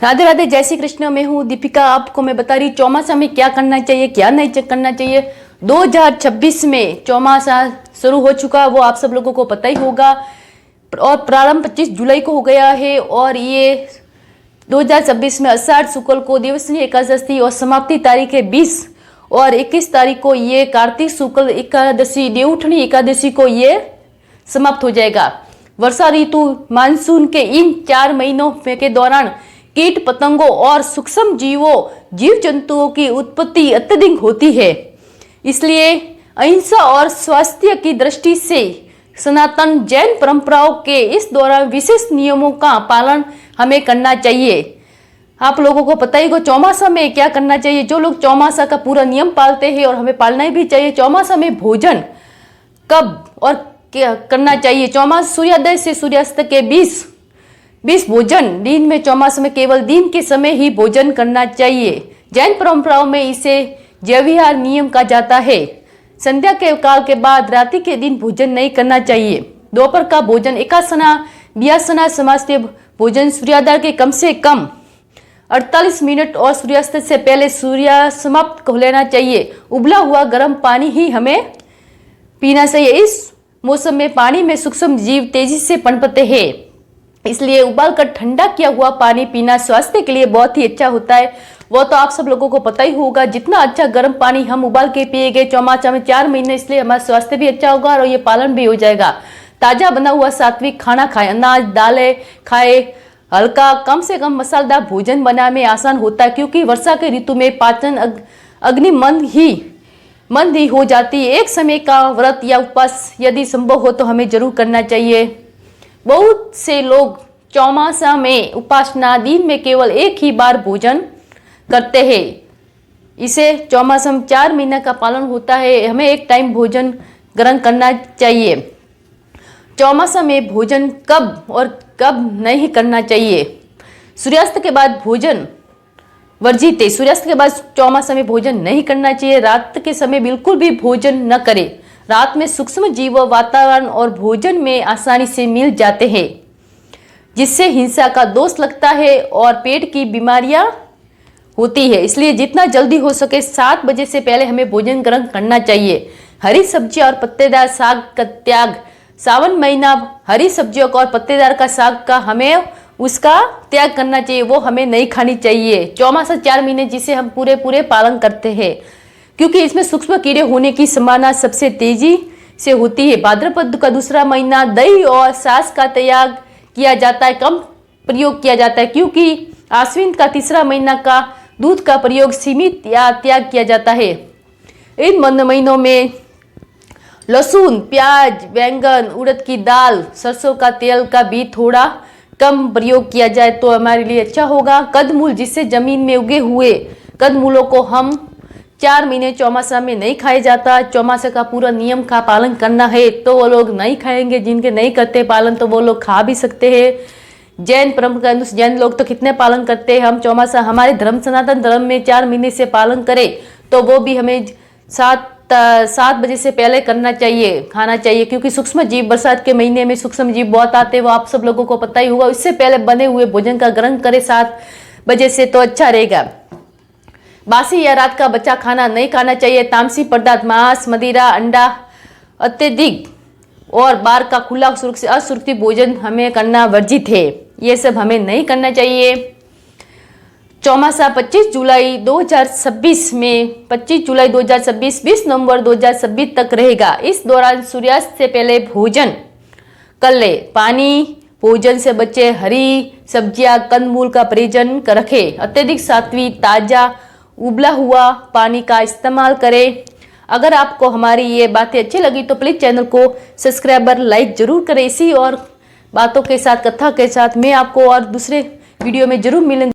राधे राधे, जय श्री कृष्ण। मैं हूँ दीपिका। आपको मैं बता रही चौमासा में क्या करना चाहिए, क्या नहीं करना चाहिए। 2026 में चौमासा शुरू हो चुका, वो आप सब लोगों को पता ही होगा। और प्रारंभ 25 जुलाई को हो गया है और ये 2026 में आषाढ़ शुक्ल को दिवसीय एकादशी और समाप्ति तारीख है 20 और 21 तारीख को ये कार्तिक शुक्ल एकादशी देवउठनी एकादशी को ये समाप्त हो जाएगा। वर्षा ऋतु मानसून के इन 4 महीनों के दौरान कीट पतंगों और सूक्ष्म जीव जंतुओं की उत्पत्ति अत्यधिक होती है। इसलिए अहिंसा और स्वास्थ्य की दृष्टि से सनातन जैन परंपराओं के इस दौरान विशेष नियमों का पालन हमें करना चाहिए। आप लोगों को पता ही हो चौमासा में क्या करना चाहिए। जो लोग चौमासा का पूरा नियम पालते हैं और हमें पालना भी चाहिए। चौमासा में भोजन कब और क्या करना चाहिए। चौमासा सूर्योदय से सूर्यास्त के 20 भोजन दिन में, चौमासा में केवल दिन के समय ही भोजन करना चाहिए। जैन परंपराओं में इसे जयविहार नियम कहा जाता है। संध्या के काल के बाद रात्रि के दिन भोजन नहीं करना चाहिए। दोपहर का भोजन एकासना बियासना समास्ते भोजन सूर्योदय के कम से कम 48 मिनट और सूर्यास्त से पहले सूर्य समाप्त हो लेना चाहिए। उबला हुआ गर्म पानी ही हमें पीना चाहिए। इस मौसम में पानी में सूक्ष्म जीव तेजी से पनपते हैं, इसलिए उबालकर ठंडा किया हुआ पानी पीना स्वास्थ्य के लिए बहुत ही अच्छा होता है। वो तो आप सब लोगों को पता ही होगा। जितना अच्छा गर्म पानी हम उबाल के पिएंगे चौमासा में 4 महीने, इसलिए हमारा स्वास्थ्य भी अच्छा होगा और ये पालन भी हो जाएगा। ताजा बना हुआ सात्विक खाना खाएं, अनाज दालें खाए। हल्का कम से कम मसालेदार भोजन बनाने में आसान होता है, क्योंकि वर्षा के ऋतु में पाचन अग्नि मंद ही हो जाती है। एक समय का व्रत या उपवास यदि संभव हो तो हमें जरूर करना चाहिए। बहुत से लोग चौमासा में उपासना दिन में केवल एक ही बार भोजन करते हैं। इसे चौमासा में 4 महीने का पालन होता है। हमें एक टाइम भोजन ग्रहण करना चाहिए। चौमासा में भोजन कब और कब नहीं करना चाहिए। सूर्यास्त के बाद भोजन वर्जित है। सूर्यास्त के बाद चौमासा में भोजन नहीं करना चाहिए। रात के समय बिल्कुल भी भोजन न करें। रात में सूक्ष्म जीव वातावरण और भोजन में आसानी से मिल जाते हैं, जिससे हिंसा का दोष लगता है और पेट की बीमारियां होती है। इसलिए जितना जल्दी हो सके 7 बजे से पहले हमें भोजन ग्रहण करना चाहिए। हरी सब्जियां और पत्तेदार साग का त्याग। सावन महीना हरी सब्जियों का और पत्तेदार का साग का हमें उसका त्याग करना चाहिए, वो हमें नहीं खानी चाहिए। चौमासा 4 महीने जिसे हम पूरे पालन करते हैं, क्योंकि इसमें सूक्ष्म कीड़े होने की संभावना सबसे तेजी से होती है। भाद्रपद का दूसरा महीना दही और छाछ का त्याग किया जाता है, कम प्रयोग किया जाता है, क्योंकि आश्विन का तीसरा महीना का दूध का प्रयोग सीमित या त्याग किया जाता है। इन महीनों में लहसुन, प्याज, बैंगन, उड़द की दाल, सरसों का तेल का भी थोड़ा कम प्रयोग किया जाए तो हमारे लिए अच्छा होगा। कंदमूल, जिससे जमीन में उगे हुए कंदमूलों को हम 4 महीने चौमासा में नहीं खाया जाता। चौमासा का पूरा नियम का पालन करना है तो वो लोग नहीं खाएंगे। जिनके नहीं करते पालन तो वो लोग खा भी सकते हैं। जैन परंपरा अनुसार जैन लोग तो कितने पालन करते हैं। हम चौमासा हमारे धर्म सनातन धर्म में 4 महीने से पालन करें तो वो भी हमें 7 बजे से पहले करना चाहिए, खाना चाहिए, क्योंकि सूक्ष्म जीव बरसात के महीने में सूक्ष्म जीव बहुत आते हैं, वो आप सब लोगों को पता ही होगा। इससे पहले बने हुए भोजन का ग्रहण करें 7 बजे से तो अच्छा रहेगा। बासी या रात का बचा खाना नहीं खाना चाहिए। तामसी पदार्थ, मांस, मदिरा, अंडा, अत्यधिक और बाहर का खुला असुरक्षित भोजन हमें करना वर्जित है। ये सब हमें नहीं करना चाहिए। चौमासा 25 जुलाई 2026 में 25 जुलाई 2026 20 नवंबर 2026 तक रहेगा। इस दौरान सूर्यास्त से पहले भोजन कर ले। पानी भोजन से बचे। हरी सब्जियां कंदमूल का परिजन रखें। अत्यधिक सात्विक ताजा उबला हुआ पानी का इस्तेमाल करें। अगर आपको हमारी ये बातें अच्छी लगी तो प्लीज़ चैनल को सब्सक्राइबर लाइक जरूर करें। इसी और बातों के साथ, कथा के साथ मैं आपको और दूसरे वीडियो में जरूर मिलूंगी।